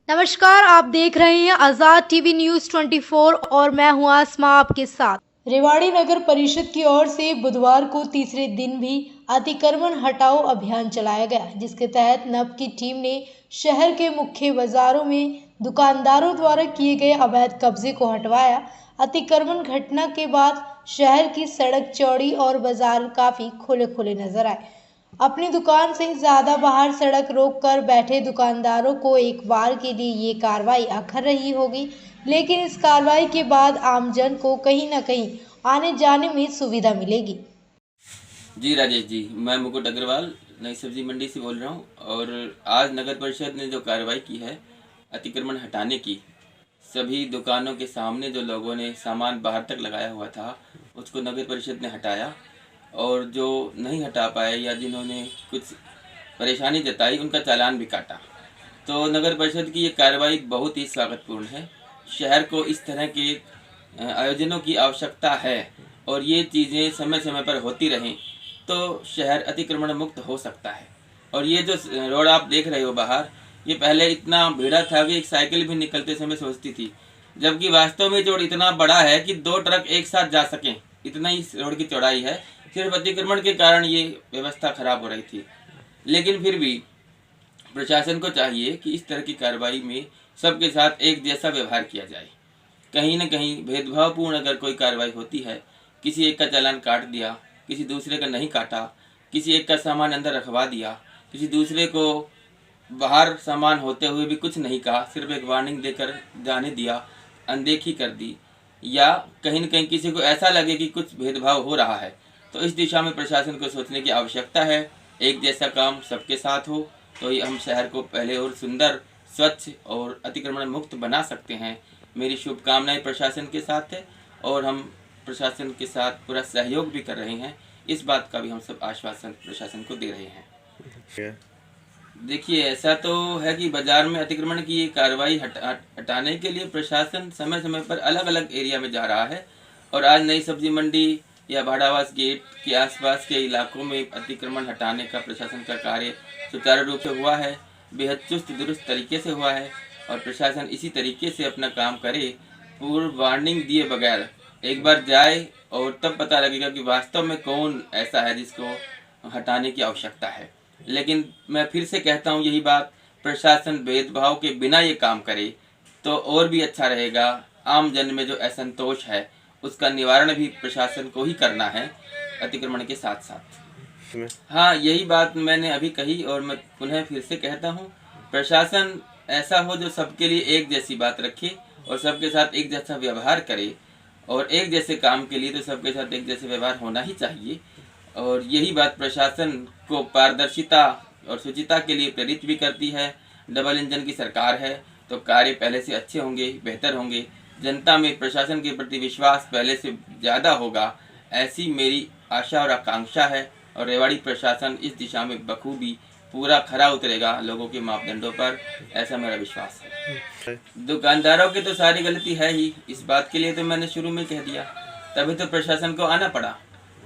नमस्कार, आप देख रहे हैं आजाद टीवी न्यूज 24 और मैं हूं आसमा आपके साथ। रेवाड़ी नगर परिषद की ओर से बुधवार को तीसरे दिन भी अतिक्रमण हटाओ अभियान चलाया गया, जिसके तहत नब की टीम ने शहर के मुख्य बाजारों में दुकानदारों द्वारा किए गए अवैध कब्जे को हटवाया। अतिक्रमण घटना के बाद शहर की सड़क चौड़ी और बाजार काफी खुले खुले नजर आए। अपनी दुकान से ज्यादा बाहर सड़क रोक कर बैठे दुकानदारों को एक बार के लिए ये कार्रवाई अखर रही होगी, लेकिन इस कार्रवाई के बाद आमजन को कहीं न कहीं आने जाने में सुविधा मिलेगी। जी राजेश जी, मैं मुकुट अग्रवाल नई सब्जी मंडी से बोल रहा हूँ। और आज नगर परिषद ने जो कार्रवाई की है अतिक्रमण हटाने की, सभी दुकानों के सामने जो लोगों ने सामान बाहर तक लगाया हुआ था उसको नगर परिषद ने हटाया, और जो नहीं हटा पाए या जिन्होंने कुछ परेशानी जताई उनका चालान भी काटा। तो नगर परिषद की ये कार्रवाई बहुत ही स्वागतपूर्ण है। शहर को इस तरह के आयोजनों की आवश्यकता है, और ये चीज़ें समय समय पर होती रहें तो शहर अतिक्रमण मुक्त हो सकता है। और ये जो रोड आप देख रहे हो बाहर, ये पहले इतना भीड़ा था कि एक साइकिल भी निकलते समय सोचती थी, जबकि वास्तव में रोड इतना बड़ा है कि 2 ट्रक एक साथ जा सकें, इतना ही रोड की चौड़ाई है। सिर्फ अतिक्रमण के कारण ये व्यवस्था खराब हो रही थी। लेकिन फिर भी प्रशासन को चाहिए कि इस तरह की कार्रवाई में सबके साथ एक जैसा व्यवहार किया जाए। कहीं न कहीं भेदभावपूर्ण अगर कोई कार्रवाई होती है, किसी एक का चालान काट दिया, किसी दूसरे का नहीं काटा, किसी एक का सामान अंदर रखवा दिया, किसी दूसरे को बाहर सामान होते हुए भी कुछ नहीं कहा, सिर्फ एक वार्निंग देकर जाने दिया, अनदेखी कर दी, या कहीं न कहीं किसी को ऐसा लगे कि कुछ भेदभाव हो रहा है, तो इस दिशा में प्रशासन को सोचने की आवश्यकता है। एक जैसा काम सबके साथ हो तो ही हम शहर को पहले और सुंदर, स्वच्छ और अतिक्रमण मुक्त बना सकते हैं। मेरी शुभकामनाएं प्रशासन के साथ है, और हम प्रशासन के साथ पूरा सहयोग भी कर रहे हैं। इस बात का भी हम सब आश्वासन प्रशासन को दे रहे हैं। देखिए, ऐसा तो है कि बाजार में अतिक्रमण की ये कार्रवाई हटाने के लिए प्रशासन समय समय पर अलग अलग एरिया में जा रहा है, और आज नई सब्जी मंडी या भाड़ावास गेट के आसपास के इलाकों में अतिक्रमण हटाने का प्रशासन का कार्य सुचारू रूप से हुआ है, बेहद चुस्त दुरुस्त तरीके से हुआ है। और प्रशासन इसी तरीके से अपना काम करे, पूर्व वार्निंग दिए बगैर एक बार जाए, और तब पता लगेगा कि वास्तव में कौन ऐसा है जिसको हटाने की आवश्यकता है। लेकिन मैं फिर से कहता हूँ यही बात, प्रशासन भेदभाव के बिना ये काम करे तो और भी अच्छा रहेगा। आम जन में जो असंतोष है उसका निवारण भी प्रशासन को ही करना है, अतिक्रमण के साथ साथ। हाँ, यही बात मैंने अभी कही और मैं पुनः फिर से कहता हूँ, प्रशासन ऐसा हो जो सबके लिए एक जैसी बात रखे और सबके साथ एक जैसा व्यवहार करे, और एक जैसे काम के लिए तो सबके साथ एक जैसे व्यवहार होना ही चाहिए। और यही बात प्रशासन को पारदर्शिता और शुचिता के लिए प्रेरित भी करती है। डबल इंजन की सरकार है तो कार्य पहले से अच्छे होंगे, बेहतर होंगे, जनता में प्रशासन के प्रति विश्वास पहले से ज़्यादा होगा, ऐसी मेरी आशा और आकांक्षा है। और रेवाड़ी प्रशासन इस दिशा में बखूबी पूरा खरा उतरेगा लोगों के मापदंडों पर, ऐसा मेरा विश्वास है। दुकानदारों की तो सारी गलती है ही, इस बात के लिए तो मैंने शुरू में कह दिया, तभी तो प्रशासन को आना पड़ा।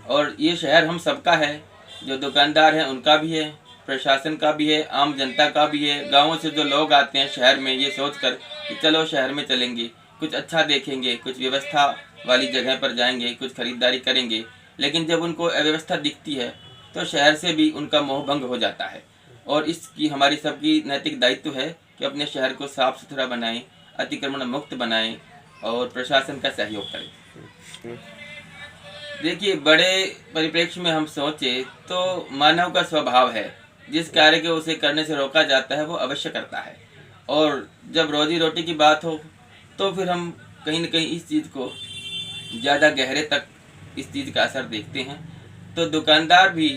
और ये शहर हम सबका है, जो दुकानदार हैं उनका भी है, प्रशासन का भी है, आम जनता का भी है। गाँवों से जो लोग आते हैं शहर में ये सोचकर कि चलो शहर में चलेंगे, कुछ अच्छा देखेंगे, कुछ व्यवस्था वाली जगह पर जाएंगे, कुछ खरीदारी करेंगे, लेकिन जब उनको अव्यवस्था दिखती है तो शहर से भी उनका मोह भंग हो जाता है। और इसकी हमारी सबकी नैतिक दायित्व है कि अपने शहर को साफ सुथरा बनाएं, अतिक्रमण मुक्त बनाएं और प्रशासन का सहयोग करें। देखिए, बड़े परिप्रेक्ष्य में हम सोचे तो मानव का स्वभाव है, जिस कार्य को उसे करने से रोका जाता है वो अवश्य करता है। और जब रोजी रोटी की बात हो तो फिर हम कहीं न कहीं इस चीज़ को ज़्यादा गहरे तक इस चीज़ का असर देखते हैं। तो दुकानदार भी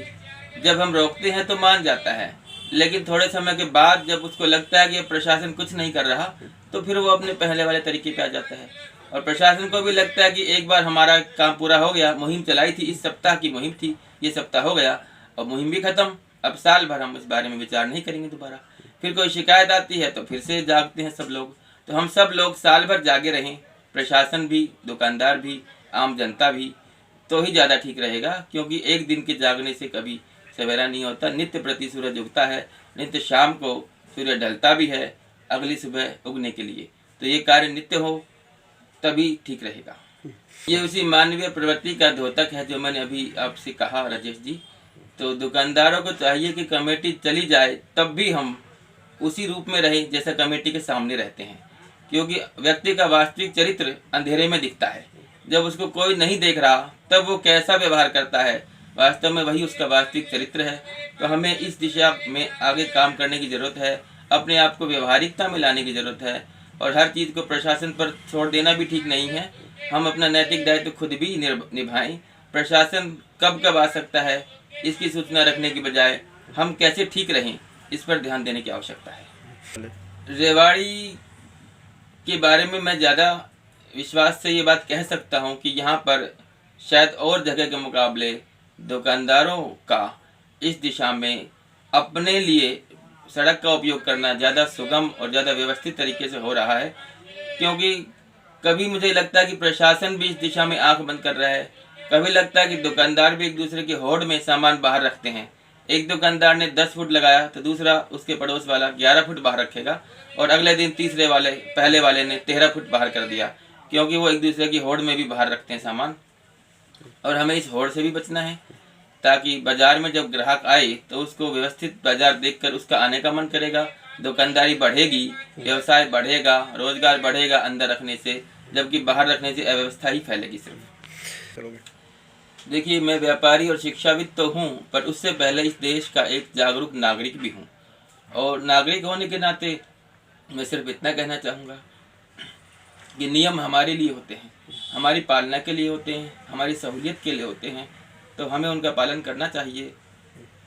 जब हम रोकते हैं तो मान जाता है, लेकिन थोड़े समय के बाद जब उसको लगता है कि प्रशासन कुछ नहीं कर रहा तो फिर वो अपने पहले वाले तरीके पे आ जाता है। और प्रशासन को भी लगता है कि एक बार हमारा काम पूरा हो गया, मुहिम चलाई थी, इस सप्ताह की मुहिम थी, ये सप्ताह हो गया और मुहिम भी खत्म, अब साल भर हम इस बारे में विचार नहीं करेंगे दोबारा। फिर कोई शिकायत आती है तो फिर से जागते हैं सब लोग। तो हम सब लोग साल भर जागे रहें, प्रशासन भी, दुकानदार भी, आम जनता भी, तो ही ज़्यादा ठीक रहेगा। क्योंकि एक दिन के जागने से कभी सवेरा नहीं होता, नित्य प्रति सूरज उगता है, नित्य शाम को सूर्य ढलता भी है, अगली सुबह उगने के लिए। तो ये कार्य नित्य हो तभी ठीक रहेगा। ये उसी मानवीय प्रवृत्ति का द्योतक है जो मैंने अभी आपसे कहा राजेश जी। तो दुकानदारों को चाहिए कि कमेटी चली जाए तब भी हम उसी रूप में रहें जैसा कमेटी के सामने रहते हैं, क्योंकि व्यक्ति का वास्तविक चरित्र अंधेरे में दिखता है। जब उसको कोई नहीं देख रहा तब वो कैसा व्यवहार करता है, वास्तव में वही उसका वास्तविक चरित्र है। तो हमें इस दिशा में आगे काम करने की ज़रूरत है, अपने आप को व्यवहारिकता में लाने की ज़रूरत है, और हर चीज़ को प्रशासन पर छोड़ देना भी ठीक नहीं है। हम अपना नैतिक दायित्व खुद भी निभाएं। प्रशासन कब कब आ सकता है इसकी सूचना रखने की बजाय हम कैसे ठीक रहें इस पर ध्यान देने की आवश्यकता है। रेवाड़ी के बारे में मैं ज़्यादा विश्वास से ये बात कह सकता हूँ कि यहाँ पर शायद और जगह के मुकाबले दुकानदारों का इस दिशा में अपने लिए सड़क का उपयोग करना ज़्यादा सुगम और ज़्यादा व्यवस्थित तरीके से हो रहा है। क्योंकि कभी मुझे लगता है कि प्रशासन भी इस दिशा में आंख बंद कर रहा है, कभी लगता है कि दुकानदार भी एक दूसरे की होड़ में सामान बाहर रखते हैं। एक दुकानदार ने 10 फुट लगाया तो दूसरा उसके पड़ोस वाला 11 फुट बाहर रखेगा, और अगले दिन तीसरे वाले पहले वाले ने 13 फुट बाहर कर दिया, क्योंकि वो एक दूसरे की होड़ में भी बाहर रखते हैं सामान। और हमें इस होड़ से भी बचना है ताकि बाजार में जब ग्राहक आए तो उसको व्यवस्थित बाजार देखकर उसका आने का मन करेगा, दुकानदारी बढ़ेगी, व्यवसाय बढ़ेगा, रोजगार बढ़ेगा अंदर रखने से, जबकि बाहर रखने से अव्यवस्था ही फैलेगी सिर्फ। देखिए, मैं व्यापारी और शिक्षाविद तो हूँ, पर उससे पहले इस देश का एक जागरूक नागरिक भी हूँ। और नागरिक होने के नाते मैं सिर्फ इतना कहना चाहूँगा कि नियम हमारे लिए होते हैं, हमारी पालना के लिए होते हैं, हमारी सहूलियत के लिए होते हैं, तो हमें उनका पालन करना चाहिए।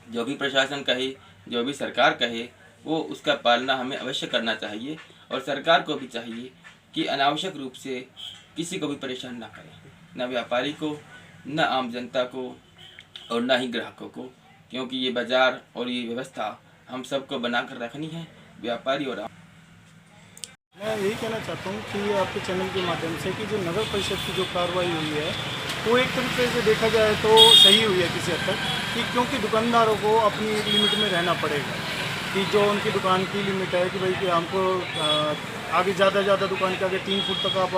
जो भी प्रशासन कहे, जो भी सरकार कहे, वो उसका पालना हमें अवश्य करना चाहिए। और सरकार को भी चाहिए कि अनावश्यक रूप से किसी को भी परेशान ना करें, न व्यापारी को, न आम जनता को, और न ही ग्राहकों को, क्योंकि ये बाजार और ये व्यवस्था हम सबको बनाकर रखनी है, व्यापारी और आम। मैं यही कहना चाहता हूँ कि आपके चैनल के माध्यम से कि जो नगर परिषद की जो कार्रवाई हुई है वो एक तरीके से देखा जाए तो सही हुई है किसी हद तक, कि क्योंकि दुकानदारों को अपनी एक लिमिट में रहना पड़ेगा, कि जो उनकी दुकान की लिमिट है कि भाई कि हमको आगे ज़्यादा दुकान के आगे 3 फुट तक आप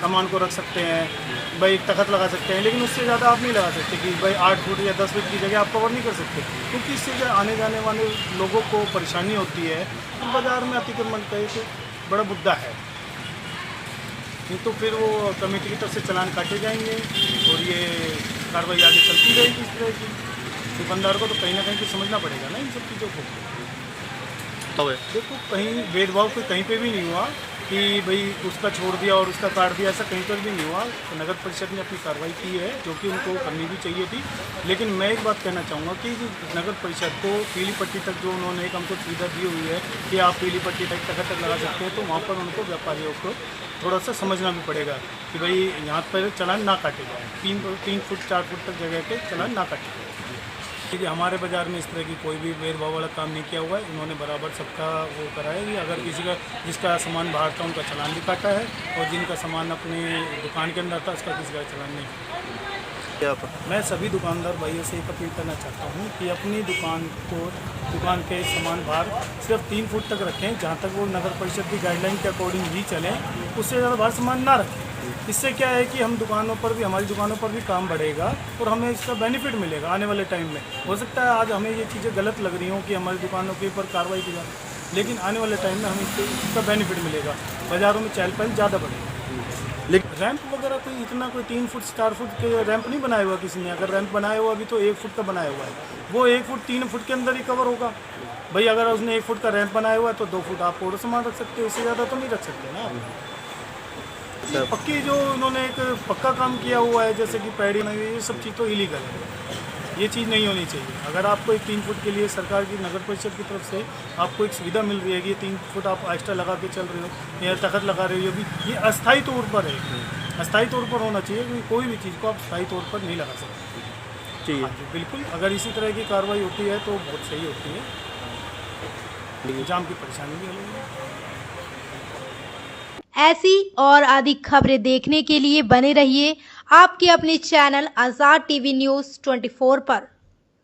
सामान को रख सकते हैं, भाई एक तखत लगा सकते हैं, लेकिन उससे ज़्यादा आप नहीं लगा सकते कि भाई 8 फुट या 10 फुट की जगह आप कवर नहीं कर सकते, क्योंकि इससे आने जाने वाले लोगों को परेशानी होती है। तो बाज़ार में अतिक्रमण का एक बड़ा मुद्दा है, नहीं तो फिर वो कमेटी की तरफ से चालान काटे जाएंगे और ये कार्रवाई आगे चलती रहेगी इस तरह की। दुकानदार को तो कहीं ना कहीं तो समझना पड़ेगा ना इन सब चीज़ों को। तो देखो, कहीं भेदभाव कोई कहीं पे भी नहीं हुआ कि भाई उसका छोड़ दिया और उसका काट दिया, ऐसा कहीं पर भी नहीं हुआ। तो नगर परिषद ने अपनी कार्रवाई की है जो कि उनको करनी भी चाहिए थी। लेकिन मैं एक बात कहना चाहूँगा कि नगर परिषद को पीली पट्टी तक जो उन्होंने एक हमको सुविधा दी हुई है कि आप पीली पट्टी तक तक लगा सकते हैं, तो वहाँ पर उनको व्यापारियों को थोड़ा सा समझना भी पड़ेगा कि भाई यहाँ पर चालान ना काटे जाए, 3 फुट 4 फुट तक जगह के चालान ना काटे जाए। क्योंकि हमारे बाज़ार में इस तरह की कोई भी भेदभाव वाला काम नहीं किया हुआ है। इन्होंने बराबर सबका वो करा है कि अगर किसी का जिसका सामान बाहर था उनका चालान भी काटा है, और जिनका सामान अपने दुकान के अंदर था उसका किसी का चालान नहीं। मैं सभी दुकानदार भाइयों से एक अपील करना चाहता हूँ कि अपनी दुकान के सामान बाहर सिर्फ 3 फुट तक रखें, जहाँ तक वो नगर परिषद की गाइडलाइन के अकॉर्डिंग ही चलें, उससे ज़्यादा बाहर सामान ना रखें। इससे क्या है कि हम दुकानों पर भी, हमारी दुकानों पर भी काम बढ़ेगा और हमें इसका बेनिफिट मिलेगा आने वाले टाइम में। हो सकता है आज हमें ये चीज़ें गलत लग रही हों कि हमारी दुकानों के ऊपर कार्रवाई की जाए, लेकिन आने वाले टाइम में हमें इसका बेनिफिट मिलेगा, बाज़ारों में चहल पहल ज़्यादा बढ़ेगा। लेकिन रैंप वगैरह कोई इतना कोई 3 फुट 4 फुट के रैंप नहीं बनाया हुआ किसी ने। अगर रैंप बनाया हुआ अभी तो 1 फुट का बनाया हुआ है, वो 1 फुट 3 फुट के अंदर ही कवर होगा। भाई अगर उसने 1 फुट का रैंप बनाया हुआ है तो 2 फुट आप और सामान रख सकते हो, इससे ज़्यादा तो नहीं रख सकते ना। पक्की जो उन्होंने एक पक्का काम किया हुआ है जैसे कि पैडी में, ये सब चीज़ तो इलीगल है, ये चीज़ नहीं होनी चाहिए। अगर आपको एक 3 फुट के लिए सरकार की नगर परिषद की तरफ से आपको एक सुविधा मिल रही है कि 3 फुट आप एक्स्ट्रा लगा के चल रहे हो या तखत लगा रहे हो, ये अस्थायी तौर पर है, अस्थायी तौर पर होना चाहिए, क्योंकि कोई भी चीज़ को आप स्थायी तौर पर नहीं लगा सकते। ठीक है, बिल्कुल। अगर इसी तरह की कार्रवाई होती है तो बहुत सही होती है, जाम की परेशानी भी हलेगी। ऐसी और अधिक खबरें देखने के लिए बने रहिए आपके अपने चैनल आज़ाद टीवी न्यूज़ 24 पर।